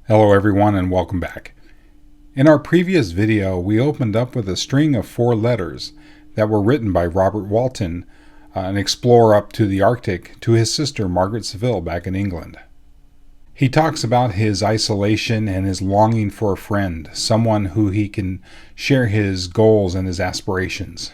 Hello everyone and welcome back. In our previous video, we opened up with a string of 4 letters that were written by Robert Walton, an explorer up to the Arctic, to his sister Margaret Saville back in England. He talks about his isolation and his longing for a friend, someone who he can share his goals and his aspirations.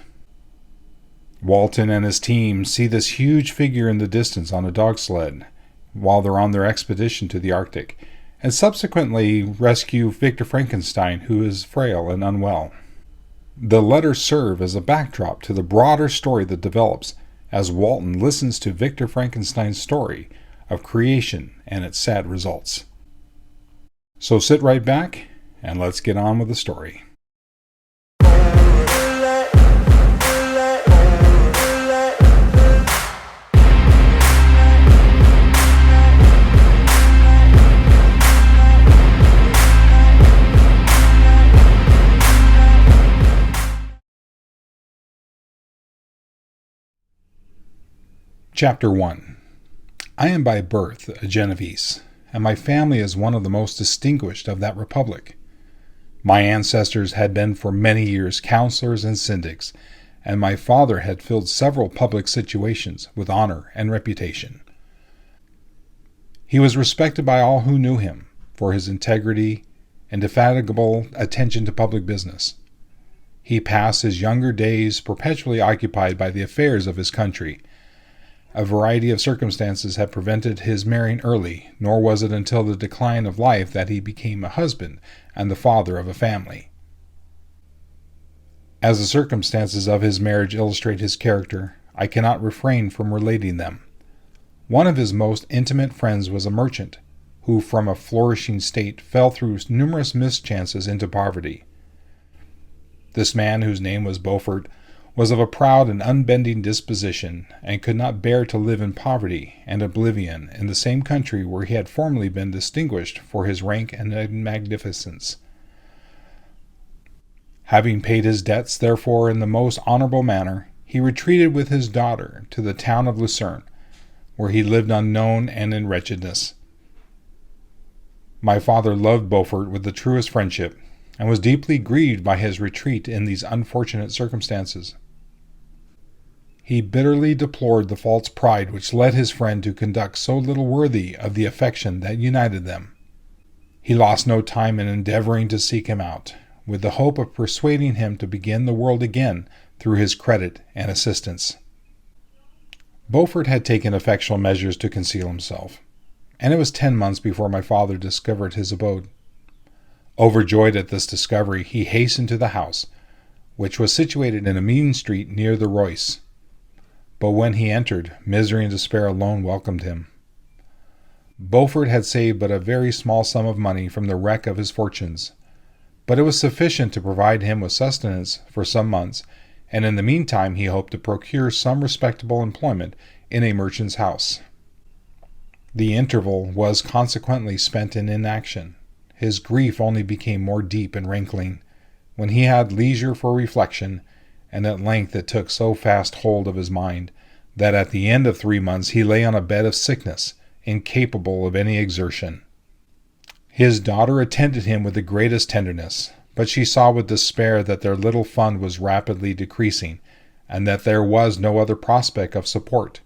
Walton and his team see this huge figure in the distance on a dog sled while they're on their expedition to the Arctic, and subsequently rescue Victor Frankenstein, who is frail and unwell. The letters serve as a backdrop to the broader story that develops as Walton listens to Victor Frankenstein's story of creation and its sad results. So sit right back and let's get on with the story. Chapter 1. I am by birth a Genevese, and my family is one of the most distinguished of that republic. My ancestors had been for many years counselors and syndics, and my father had filled several public situations with honor and reputation. He was respected by all who knew him for his integrity and indefatigable attention to public business. He passed his younger days perpetually occupied by the affairs of his country. A variety of circumstances had prevented his marrying early, nor was it until the decline of life that he became a husband and the father of a family. As the circumstances of his marriage illustrate his character, I cannot refrain from relating them. One of his most intimate friends was a merchant, who from a flourishing state fell through numerous mischances into poverty. This man, whose name was Beaufort, was of a proud and unbending disposition, and could not bear to live in poverty and oblivion in the same country where he had formerly been distinguished for his rank and magnificence. Having paid his debts, therefore, in the most honorable manner, he retreated with his daughter to the town of Lucerne, where he lived unknown and in wretchedness. My father loved Beaufort with the truest friendship, and was deeply grieved by his retreat in these unfortunate circumstances. He bitterly deplored the false pride which led his friend to conduct so little worthy of the affection that united them. He lost no time in endeavoring to seek him out, with the hope of persuading him to begin the world again through his credit and assistance. Beaufort had taken effectual measures to conceal himself, and it was 10 months before my father discovered his abode. Overjoyed at this discovery, he hastened to the house, which was situated in a mean street near the Reuss. But when he entered, misery and despair alone welcomed him. Beaufort had saved but a very small sum of money from the wreck of his fortunes, but it was sufficient to provide him with sustenance for some months, and in the meantime he hoped to procure some respectable employment in a merchant's house. The interval was consequently spent in inaction. His grief only became more deep and rankling when he had leisure for reflection, and at length it took so fast hold of his mind that at the end of 3 months he lay on a bed of sickness, incapable of any exertion. His daughter attended him with the greatest tenderness, but she saw with despair that their little fund was rapidly decreasing, and that there was no other prospect of support.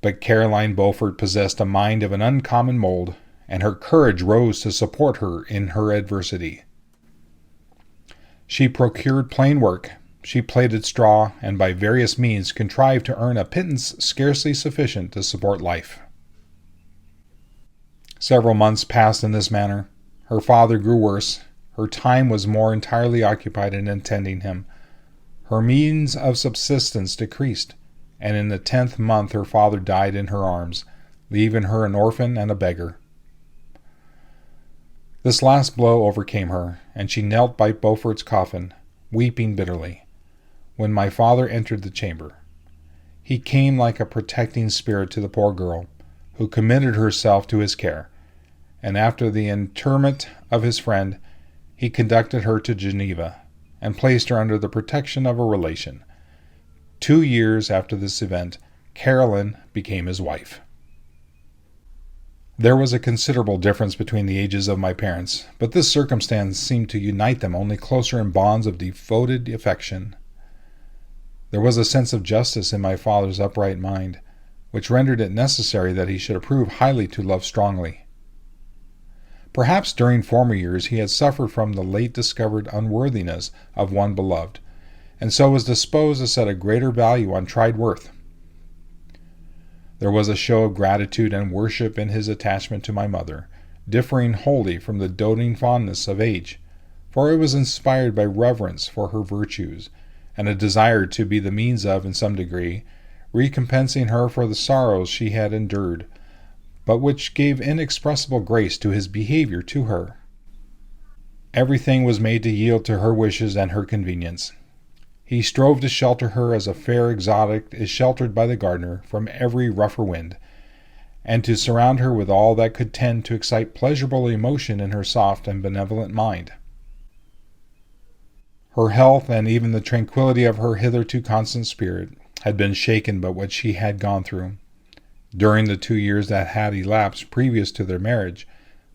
But Caroline Beaufort possessed a mind of an uncommon mold, and her courage rose to support her in her adversity. She procured plain work, she plaited straw, and by various means contrived to earn a pittance scarcely sufficient to support life. Several months passed in this manner. Her father grew worse. Her time was more entirely occupied in attending him. Her means of subsistence decreased, and in the 10th month her father died in her arms, leaving her an orphan and a beggar. This last blow overcame her, and she knelt by Beaufort's coffin, weeping bitterly, when my father entered the chamber. He came like a protecting spirit to the poor girl, who committed herself to his care, and after the interment of his friend, he conducted her to Geneva, and placed her under the protection of a relation. 2 years after this event, Caroline became his wife. There was a considerable difference between the ages of my parents, but this circumstance seemed to unite them only closer in bonds of devoted affection. There was a sense of justice in my father's upright mind, which rendered it necessary that he should approve highly to love strongly. Perhaps during former years he had suffered from the late discovered unworthiness of one beloved, and so was disposed to set a greater value on tried worth. There was a show of gratitude and worship in his attachment to my mother, differing wholly from the doting fondness of age, for it was inspired by reverence for her virtues, and a desire to be the means of, in some degree, recompensing her for the sorrows she had endured, but which gave inexpressible grace to his behavior to her. Everything was made to yield to her wishes and her convenience. He strove to shelter her as a fair exotic is sheltered by the gardener from every rougher wind, and to surround her with all that could tend to excite pleasurable emotion in her soft and benevolent mind. Her health, and even the tranquillity of her hitherto constant spirit, had been shaken by what she had gone through. During the 2 years that had elapsed previous to their marriage,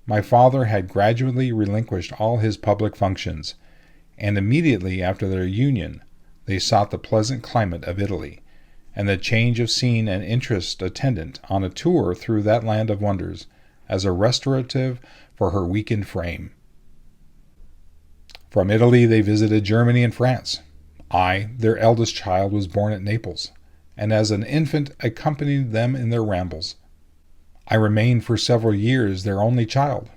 my father had gradually relinquished all his public functions, and immediately after their union they sought the pleasant climate of Italy, and the change of scene and interest attendant on a tour through that land of wonders, as a restorative for her weakened frame. From Italy they visited Germany and France. I, their eldest child, was born at Naples, and as an infant accompanied them in their rambles. I remained for several years their only child.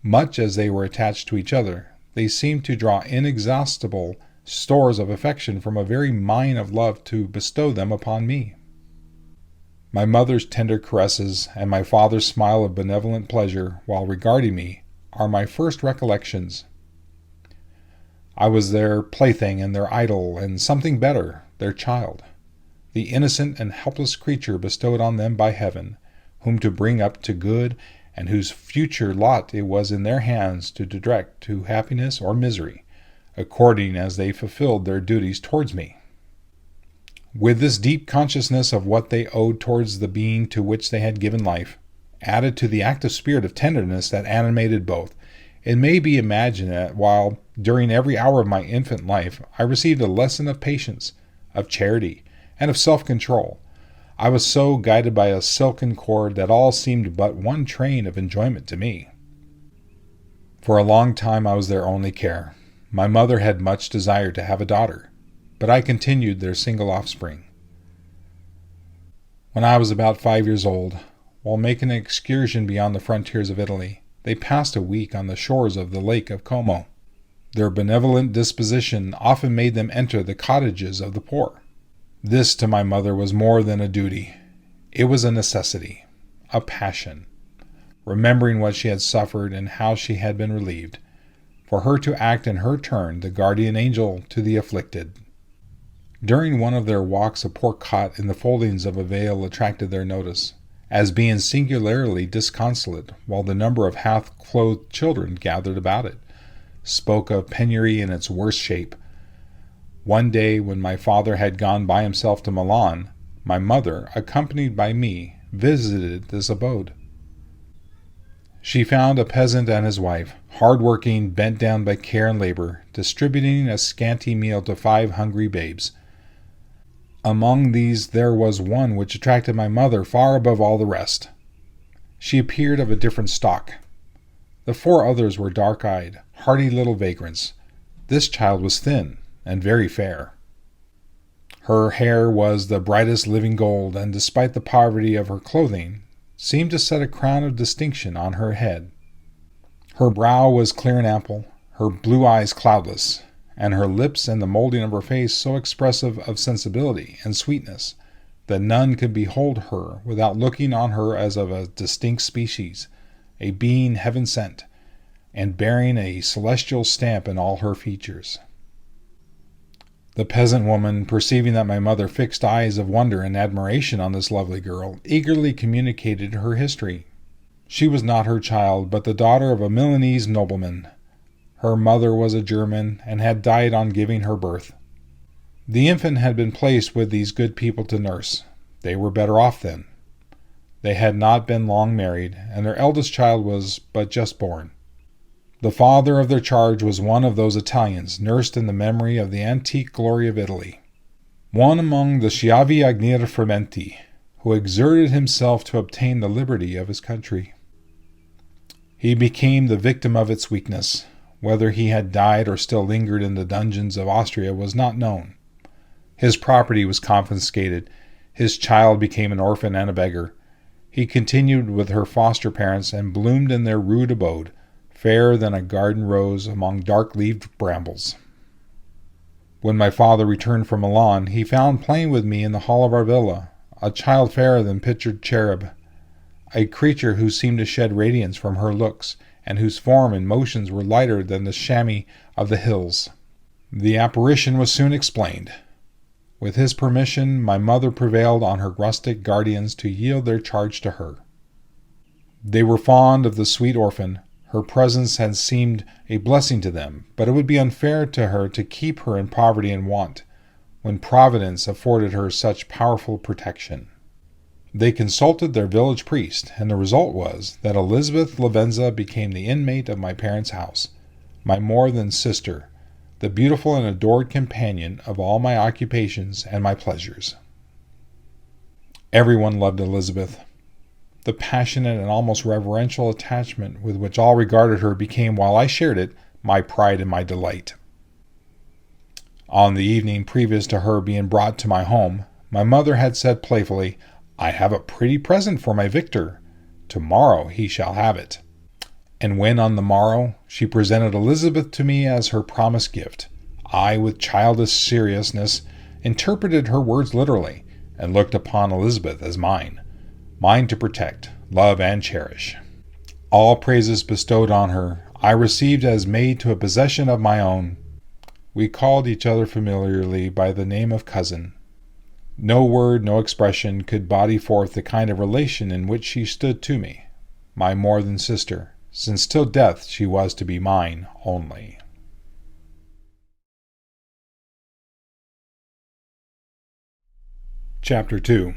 Much as they were attached to each other, they seemed to draw inexhaustible stores of affection from a very mine of love to bestow them upon me. My mother's tender caresses and my father's smile of benevolent pleasure while regarding me are my first recollections. I was their plaything and their idol, and something better, their child, the innocent and helpless creature bestowed on them by heaven, whom to bring up to good, and whose future lot it was in their hands to direct to happiness or misery, according as they fulfilled their duties towards me. With this deep consciousness of what they owed towards the being to which they had given life, added to the active spirit of tenderness that animated both, it may be imagined that while, during every hour of my infant life, I received a lesson of patience, of charity, and of self-control, I was so guided by a silken cord that all seemed but one train of enjoyment to me. For a long time I was their only care. My mother had much desired to have a daughter, but I continued their single offspring. When I was about 5 years old, while making an excursion beyond the frontiers of Italy, they passed a week on the shores of the Lake of Como. Their benevolent disposition often made them enter the cottages of the poor. This to my mother was more than a duty. It was a necessity, a passion, remembering what she had suffered and how she had been relieved, for her to act in her turn the guardian angel to the afflicted. During one of their walks a poor cot in the foldings of a veil attracted their notice, as being singularly disconsolate, while the number of half-clothed children gathered about it spoke of penury in its worst shape. One day, when my father had gone by himself to Milan, my mother, accompanied by me, visited this abode. She found a peasant and his wife, hard-working, bent down by care and labor, distributing a scanty meal to 5 hungry babes. Among these there was one which attracted my mother far above all the rest. She appeared of a different stock. The 4 others were dark-eyed, hardy little vagrants. This child was thin and very fair. Her hair was the brightest living gold, and despite the poverty of her clothing, seemed to set a crown of distinction on her head. Her brow was clear and ample, her blue eyes cloudless, and her lips and the molding of her face so expressive of sensibility and sweetness that none could behold her without looking on her as of a distinct species, a being heaven-sent, and bearing a celestial stamp in all her features. The peasant woman, perceiving that my mother fixed eyes of wonder and admiration on this lovely girl, eagerly communicated her history. She was not her child, but the daughter of a Milanese nobleman. Her mother was a German, and had died on giving her birth. The infant had been placed with these good people to nurse. They were better off then. They had not been long married, and their eldest child was but just born. The father of their charge was one of those Italians nursed in the memory of the antique glory of Italy, one among the Schiavi Agnir Fermenti, who exerted himself to obtain the liberty of his country. He became the victim of its weakness. Whether he had died or still lingered in the dungeons of Austria was not known. His property was confiscated. His child became an orphan and a beggar. He continued with her foster parents and bloomed in their rude abode, fairer than a garden rose among dark-leaved brambles. When my father returned from Milan, he found playing with me in the hall of our villa a child fairer than pictured cherub, a creature who seemed to shed radiance from her looks, and whose form and motions were lighter than the chamois of the hills. The apparition was soon explained. With his permission, my mother prevailed on her rustic guardians to yield their charge to her. They were fond of the sweet orphan. Her presence had seemed a blessing to them, but it would be unfair to her to keep her in poverty and want, when Providence afforded her such powerful protection. They consulted their village priest, and the result was that Elizabeth Lavenza became the inmate of my parents' house, my more than sister, the beautiful and adored companion of all my occupations and my pleasures. Everyone loved Elizabeth. The passionate and almost reverential attachment with which all regarded her became, while I shared it, my pride and my delight. On the evening previous to her being brought to my home, my mother had said playfully, "I have a pretty present for my Victor. Tomorrow he shall have it." And when on the morrow she presented Elizabeth to me as her promised gift, I, with childish seriousness, interpreted her words literally, and looked upon Elizabeth as mine to protect, love, and cherish. All praises bestowed on her I received as made to a possession of my own. We called each other familiarly by the name of cousin. No word, no expression could body forth the kind of relation in which she stood to me, my more than sister, since till death she was to be mine only. Chapter 2.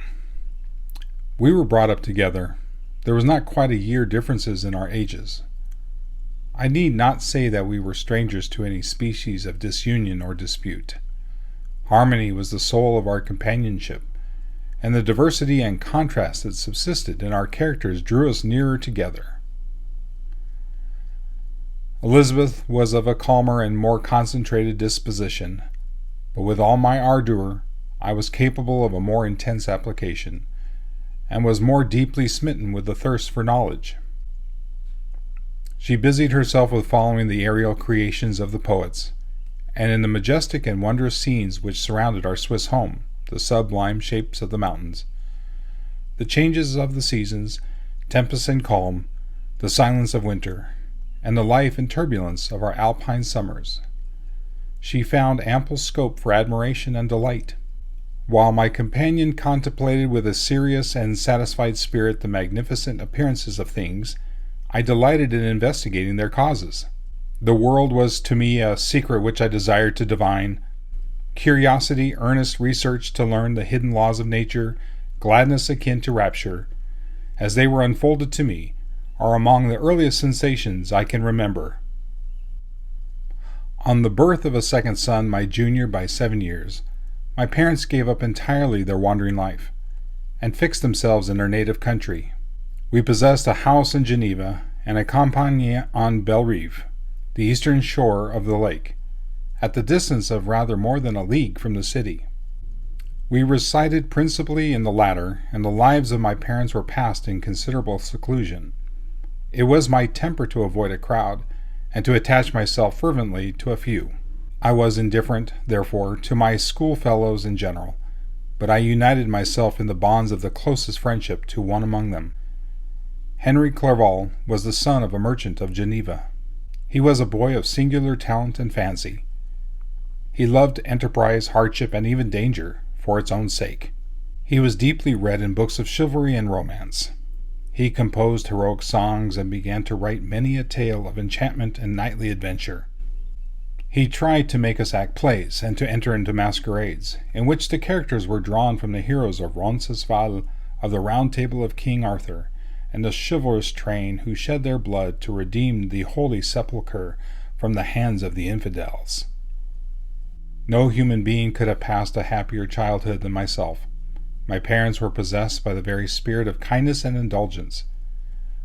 We were brought up together. There was not quite a year differences in our ages. I need not say that we were strangers to any species of disunion or dispute. Harmony was the soul of our companionship, and the diversity and contrast that subsisted in our characters drew us nearer together. Elizabeth was of a calmer and more concentrated disposition, but with all my ardor, I was capable of a more intense application, and was more deeply smitten with the thirst for knowledge. She busied herself with following the aerial creations of the poets, and in the majestic and wondrous scenes which surrounded our Swiss home, the sublime shapes of the mountains, the changes of the seasons, tempest and calm, the silence of winter, and the life and turbulence of our alpine summers. She found ample scope for admiration and delight, while my companion contemplated with a serious and satisfied spirit the magnificent appearances of things. I delighted in investigating their causes. The world was to me a secret which I desired to divine. Curiosity, earnest research to learn the hidden laws of nature, gladness akin to rapture, as they were unfolded to me, are among the earliest sensations I can remember. On the birth of a second son, my junior by 7 years, my parents gave up entirely their wandering life, and fixed themselves in their native country. We possessed a house in Geneva and a campagne on Bellerive, the eastern shore of the lake, at the distance of rather more than a league from the city. We resided principally in the latter, and the lives of my parents were passed in considerable seclusion. It was my temper to avoid a crowd, and to attach myself fervently to a few. I was indifferent, therefore, to my schoolfellows in general, but I united myself in the bonds of the closest friendship to one among them. Henry Clerval was the son of a merchant of Geneva. He was a boy of singular talent and fancy. He loved enterprise, hardship, and even danger, for its own sake. He was deeply read in books of chivalry and romance. He composed heroic songs and began to write many a tale of enchantment and knightly adventure. He tried to make us act plays and to enter into masquerades, in which the characters were drawn from the heroes of Roncesvalles, of the Round Table of King Arthur, and the chivalrous train who shed their blood to redeem the Holy Sepulchre from the hands of the infidels. No human being could have passed a happier childhood than myself. My parents were possessed by the very spirit of kindness and indulgence.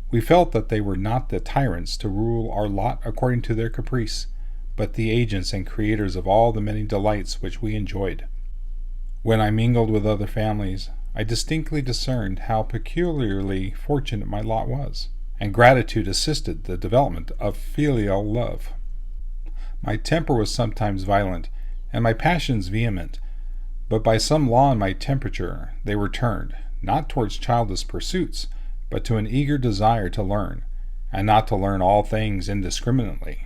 We felt that they were not the tyrants to rule our lot according to their caprice, but the agents and creators of all the many delights which we enjoyed. When I mingled with other families, I distinctly discerned how peculiarly fortunate my lot was, and gratitude assisted the development of filial love. My temper was sometimes violent, and my passions vehement, but by some law in my temperature they were turned, not towards childish pursuits, but to an eager desire to learn, and not to learn all things indiscriminately.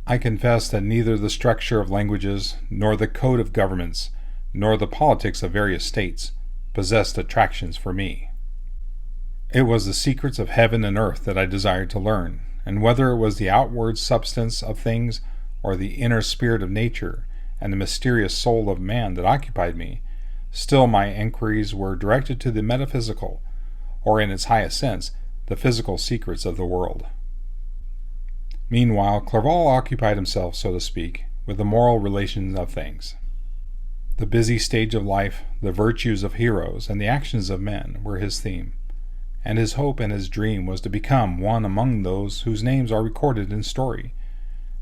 I confess that neither the structure of languages, nor the code of governments, nor the politics of various states possessed attractions for me. It was the secrets of heaven and earth that I desired to learn, and whether it was the outward substance of things, or the inner spirit of nature, and the mysterious soul of man that occupied me, still my enquiries were directed to the metaphysical, or in its highest sense, the physical secrets of the world. Meanwhile, Clerval occupied himself, so to speak, with the moral relations of things. The busy stage of life, the virtues of heroes, and the actions of men were his theme, and his hope and his dream was to become one among those whose names are recorded in story,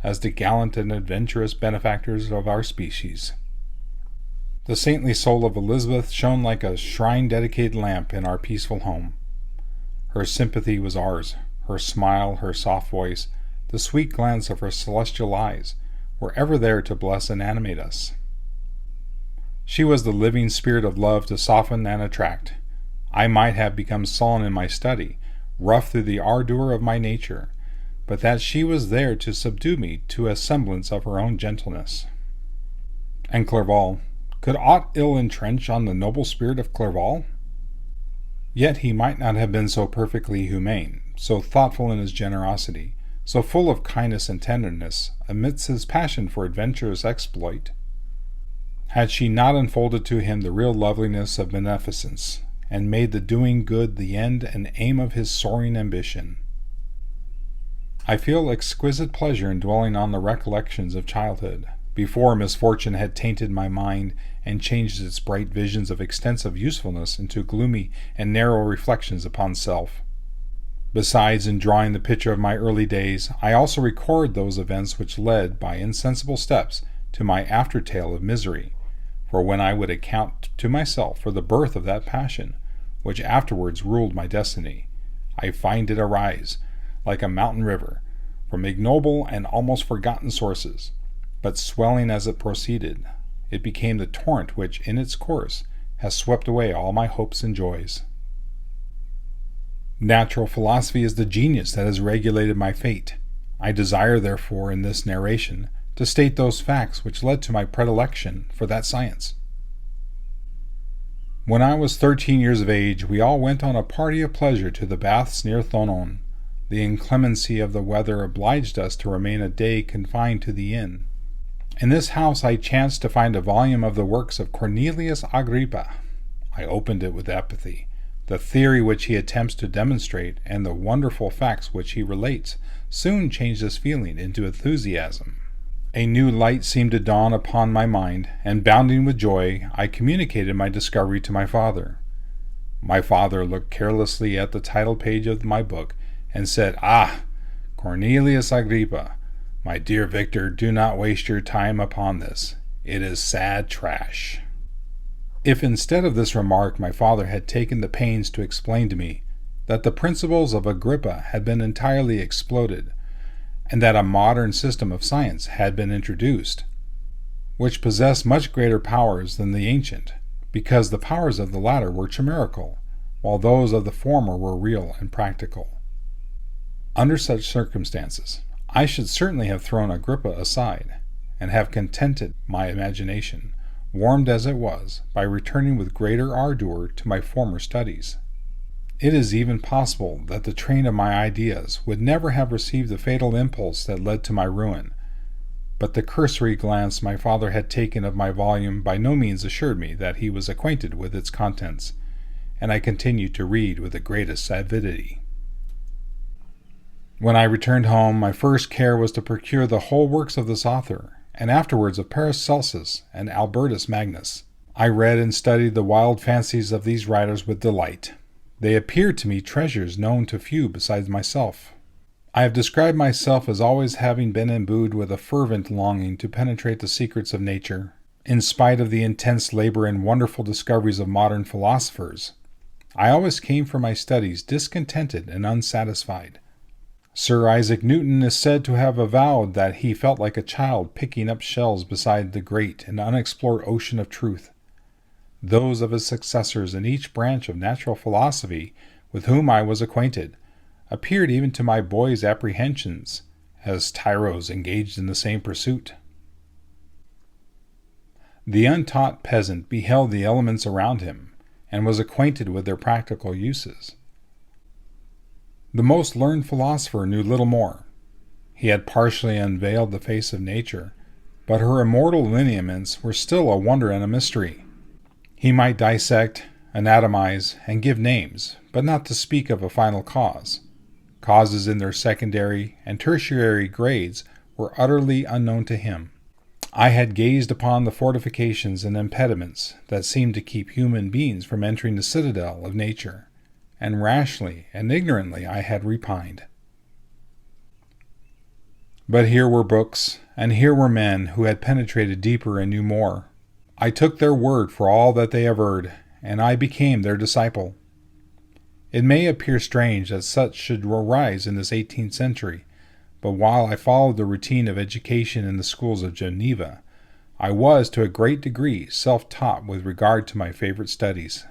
as the gallant and adventurous benefactors of our species. The saintly soul of Elizabeth shone like a shrine-dedicated lamp in our peaceful home. Her sympathy was ours, her smile, her soft voice, the sweet glance of her celestial eyes were ever there to bless and animate us. She was the living spirit of love to soften and attract. I might have become sullen in my study, rough through the ardor of my nature, but that she was there to subdue me to a semblance of her own gentleness. And Clerval, could aught ill entrench on the noble spirit of Clerval? Yet he might not have been so perfectly humane, so thoughtful in his generosity, so full of kindness and tenderness, amidst his passion for adventurous exploit, had she not unfolded to him the real loveliness of beneficence, and made the doing good the end and aim of his soaring ambition. I feel exquisite pleasure in dwelling on the recollections of childhood, before misfortune had tainted my mind and changed its bright visions of extensive usefulness into gloomy and narrow reflections upon self. Besides, in drawing the picture of my early days, I also record those events which led, by insensible steps, to my after-tale of misery. For when I would account to myself for the birth of that passion, which afterwards ruled my destiny, I find it arise, like a mountain river, from ignoble and almost forgotten sources, but swelling as it proceeded, it became the torrent which, in its course, has swept away all my hopes and joys. Natural philosophy is the genius that has regulated my fate. I desire, therefore, in this narration, to state those facts which led to my predilection for that science. When I was 13 years of age, we all went on a party of pleasure to the baths near Thonon. The inclemency of the weather obliged us to remain a day confined to the inn. In this house I chanced to find a volume of the works of Cornelius Agrippa. I opened it with apathy. The theory which he attempts to demonstrate and the wonderful facts which he relates soon changed this feeling into enthusiasm. A new light seemed to dawn upon my mind, and bounding with joy, I communicated my discovery to my father. My father looked carelessly at the title page of my book and said, "Ah, Cornelius Agrippa, my dear Victor, do not waste your time upon this. It is sad trash." If instead of this remark my father had taken the pains to explain to me that the principles of Agrippa had been entirely exploded, and that a modern system of science had been introduced, which possessed much greater powers than the ancient, because the powers of the latter were chimerical, while those of the former were real and practical. Under such circumstances, I should certainly have thrown Agrippa aside, and have contented my imagination, warmed as it was, by returning with greater ardor to my former studies. It is even possible that the train of my ideas would never have received the fatal impulse that led to my ruin, but the cursory glance my father had taken of my volume by no means assured me that he was acquainted with its contents, and I continued to read with the greatest avidity. When I returned home, my first care was to procure the whole works of this author, and afterwards of Paracelsus and Albertus Magnus. I read and studied the wild fancies of these writers with delight. They appeared to me treasures known to few besides myself. I have described myself as always having been imbued with a fervent longing to penetrate the secrets of nature, in spite of the intense labor and wonderful discoveries of modern philosophers. I always came from my studies discontented and unsatisfied. Sir Isaac Newton is said to have avowed that he felt like a child picking up shells beside the great and unexplored ocean of truth. Those of his successors in each branch of natural philosophy with whom I was acquainted appeared even to my boy's apprehensions as tyros engaged in the same pursuit. The untaught peasant beheld the elements around him and was acquainted with their practical uses. The most learned philosopher knew little more. He had partially unveiled the face of nature, but her immortal lineaments were still a wonder and a mystery. He might dissect, anatomize, and give names, but not to speak of a final cause. Causes in their secondary and tertiary grades were utterly unknown to him. I had gazed upon the fortifications and impediments that seemed to keep human beings from entering the citadel of nature, and rashly and ignorantly I had repined. But here were books, and here were men who had penetrated deeper and knew more. I took their word for all that they averred, and I became their disciple. It may appear strange that such should arise in this 18th century, but while I followed the routine of education in the schools of Geneva, I was to a great degree self-taught with regard to my favorite studies.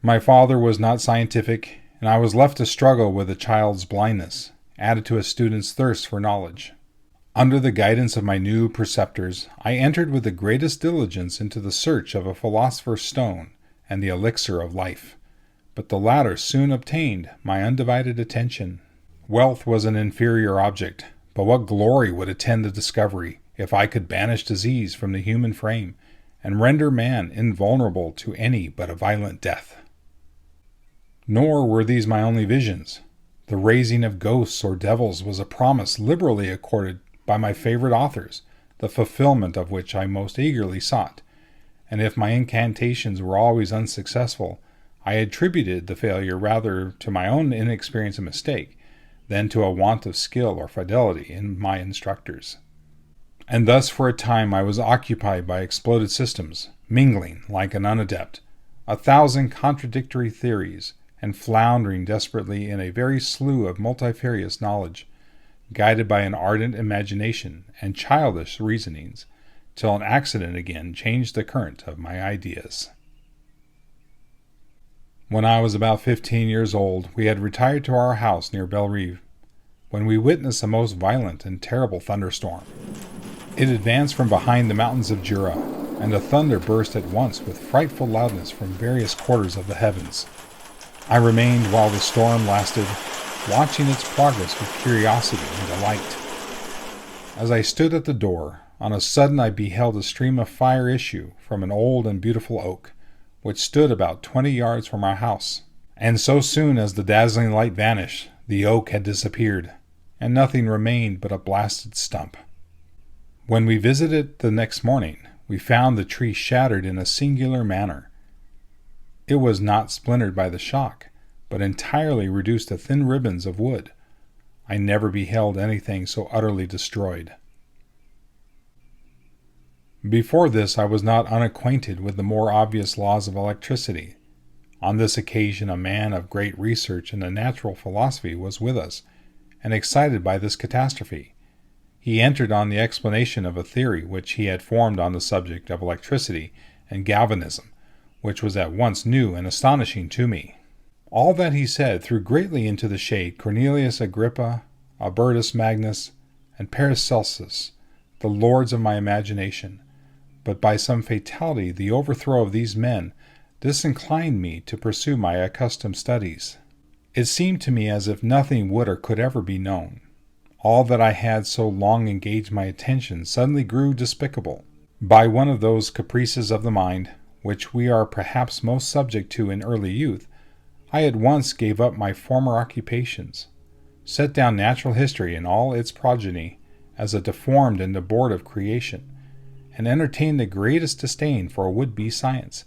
My father was not scientific, and I was left to struggle with a child's blindness, added to a student's thirst for knowledge. Under the guidance of my new preceptors, I entered with the greatest diligence into the search of a philosopher's stone and the elixir of life, but the latter soon obtained my undivided attention. Wealth was an inferior object, but what glory would attend the discovery if I could banish disease from the human frame and render man invulnerable to any but a violent death. Nor were these my only visions. The raising of ghosts or devils was a promise liberally accorded by my favorite authors, the fulfillment of which I most eagerly sought, and if my incantations were always unsuccessful, I attributed the failure rather to my own inexperience and mistake than to a want of skill or fidelity in my instructors. And thus for a time I was occupied by exploded systems, mingling, like an unadept, 1,000 contradictory theories, and floundering desperately in a very slough of multifarious knowledge, guided by an ardent imagination and childish reasonings, till an accident again changed the current of my ideas. When I was about 15 years old, we had retired to our house near Bellerive, when we witnessed a most violent and terrible thunderstorm. It advanced from behind the mountains of Jura, and the thunder burst at once with frightful loudness from various quarters of the heavens. I remained while the storm lasted, watching its progress with curiosity and delight. As I stood at the door, on a sudden I beheld a stream of fire issue from an old and beautiful oak, which stood about 20 yards from our house. And so soon as the dazzling light vanished, the oak had disappeared, and nothing remained but a blasted stump. When we visited it the next morning, we found the tree shattered in a singular manner. It was not splintered by the shock, but entirely reduced to thin ribbons of wood. I never beheld anything so utterly destroyed. Before this I was not unacquainted with the more obvious laws of electricity. On this occasion a man of great research in the natural philosophy was with us, and excited by this catastrophe. He entered on the explanation of a theory which he had formed on the subject of electricity and galvanism, which was at once new and astonishing to me. All that he said threw greatly into the shade Cornelius Agrippa, Albertus Magnus, and Paracelsus, the lords of my imagination, but by some fatality the overthrow of these men disinclined me to pursue my accustomed studies. It seemed to me as if nothing would or could ever be known. All that I had so long engaged my attention suddenly grew despicable. By one of those caprices of the mind, which we are perhaps most subject to in early youth, I at once gave up my former occupations, set down natural history and all its progeny as a deformed and abortive creation, and entertained the greatest disdain for a would-be science,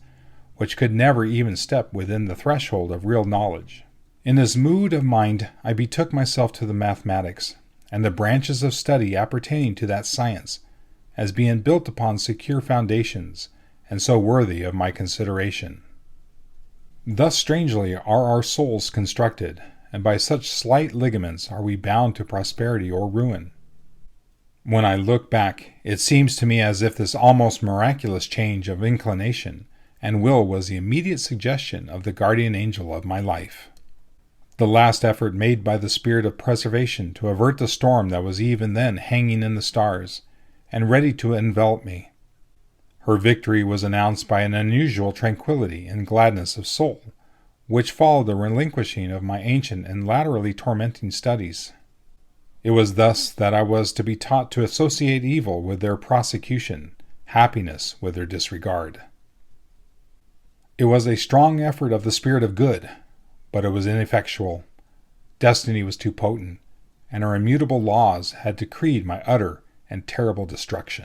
which could never even step within the threshold of real knowledge. In this mood of mind, I betook myself to the mathematics, and the branches of study appertaining to that science, as being built upon secure foundations, and so worthy of my consideration. Thus strangely are our souls constructed, and by such slight ligaments are we bound to prosperity or ruin. When I look back, it seems to me as if this almost miraculous change of inclination and will was the immediate suggestion of the guardian angel of my life. The last effort made by the spirit of preservation to avert the storm that was even then hanging in the stars, and ready to envelop me. Her victory was announced by an unusual tranquility and gladness of soul, which followed the relinquishing of my ancient and latterly tormenting studies. It was thus that I was to be taught to associate evil with their prosecution, happiness with their disregard. It was a strong effort of the spirit of good, but it was ineffectual. Destiny was too potent, and her immutable laws had decreed my utter and terrible destruction.